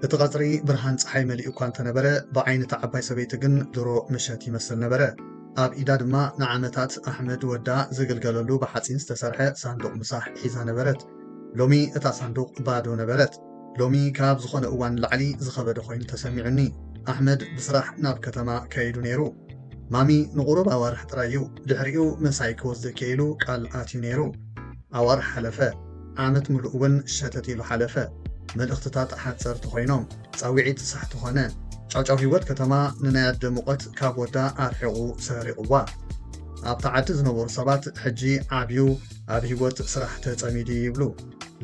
እትቀጽሪ ብርሃን ፀሐይ መሊኡ እኳ እንተነበረ ብዓይነታ ዓባይ ሰበይቲ ግን ድሮ ምሸት ይመስል ነበረ። ኣብ ኢዳ ድማ ንዓመታት ኣሕመድ ወዳ ዝግልገለሉ ብሓፂን ዝተሰርሐ ሳንዱቕ ምሳሕ ሒዛ ነበረት። ሎሚ እታ ሳንዱቕ ባዶ ነበረት። ሎሚ ካብ ዝኾነ እዋን ላዕሊ ዝኸበደ ኮይኑ ተሰሚዑኒ። ኣሕመድ ብስራሕ ናብ ከተማ ከይዱ ነይሩ። ማሚ ንቑሩብ ኣዋርሕ ጥራይ እዩ። ድሕሪኡ ምሳይ ክወስድ ከኢሉ ቃል ኣትዩ ነይሩ። ኣዋርሕ ሓለፈ። ዓመት ሙሉእ እውን ሸተት ኢሉ ሓለፈ። መልእኽትታት ሓፀርቲ ኮይኖም ፃዊዒት ሳሕቲ ኾነ። ጫውጫው ህይወት ከተማ ንናይ ኣደ ሙቐት ካብ ወዳ ኣርሒቑ ሰሪቑዋ። ኣብታ ዓዲ ዝነበሩ ሰባት ሕጂ ዓብዩ ኣብ ህይወት ስራሕ ተፀሚዱ ይብሉ።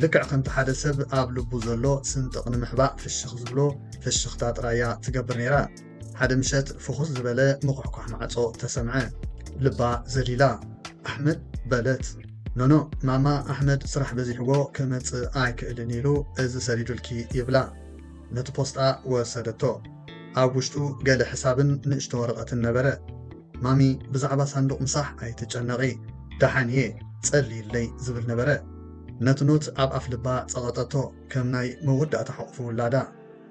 ልክዕ ከምቲ ሓደ ሰብ ኣብ ልቡ ዘሎ ስንጥቕ ንምሕባእ ፍሽኽ ዝብሎ ፍሽኽታ ጥራያ ትገብር ነይራ። ሓደ ምሸት ፍኹስ ዝበለ ምኩሕኳሕ ማዕጾ ተሰምዐ። ልባ ዘሊላ ኣሕመድ በለት። ኖኖ ማማ ኣሕመድ ስራሕ በዚሕዎ ክመፅእ ኣይክእልን ኢሉ እዚ ሰዲዱልኪ ይብላ። ነቲ ፖስጣ ወሰደቶ። ኣብ ውሽጡ ገለ ሕሳብን ንእሽቶ ወረቐትን ነበረ። ማሚ ብዛዕባ ሳንዱቕ ምሳሕ ኣይትጨነቒ ዳሓንየ ጸሊይለይ ዝብል ነበረ። ነቲ ኖት ኣብ ኣፍ ልባ ጸቐጠቶ ከም ናይ መወዳእታ ሓቑፉ ውላዳ።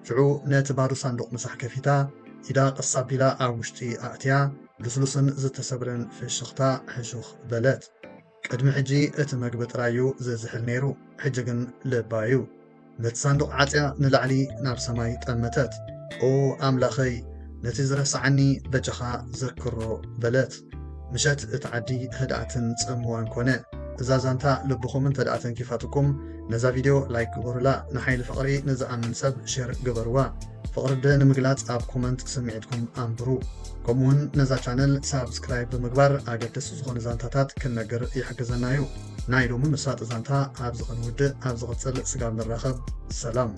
ሽዑ ነቲ ባዶ ሳንዱቕ ምሳሕ ከፊታ ኢዳ ቀስ ኣቢላ ኣብ ውሽጢ ኣእትያ ልስሉስን ዝተሰብረን ፍሽኽታ ሕሹኽ በለት። ቅድሚ ሕጂ እቲ መግቢ ጥራዩ ዘዝሕል ነይሩ፣ ሕጂ ግን ልባ እዩ። ነቲ ሳንዱቕ ዓፅያ ንላዕሊ ናብ ሰማይ ጠመተት። ኦ ኣምላኸይ ነቲ ዝረስዓኒ በጨኻ ዘክሮ በለት። ምሸት እቲ ዓዲ ህድኣትን ጽምዋን ኮነ። እዛ ዛንታ ልብኹም እንተደኣ ተንኪፋትኩም ነዛ ቪድዮ ላይክ ግበሩላ። ንሓይሊ ፍቕሪ ንዝኣምን ሰብ ሼር ግበርዋ። ፍቕሪ ደ ንምግላጽ ኣብ ኮመንት ስምዒትኩም ኣንብሩ። ከምኡውን ነዛ ቻነል ሳብስክራይብ ብምግባር ኣገደሲ ዝኾኑ ዛንታታት ክንነግር ይሕግዘና እዩ። ናይ ሎሚ ምሳጥ ዛንታ ኣብ ዝኽንውድእ ኣብ ዝቕፅል ስጋብ ንራኸብ። ሰላም።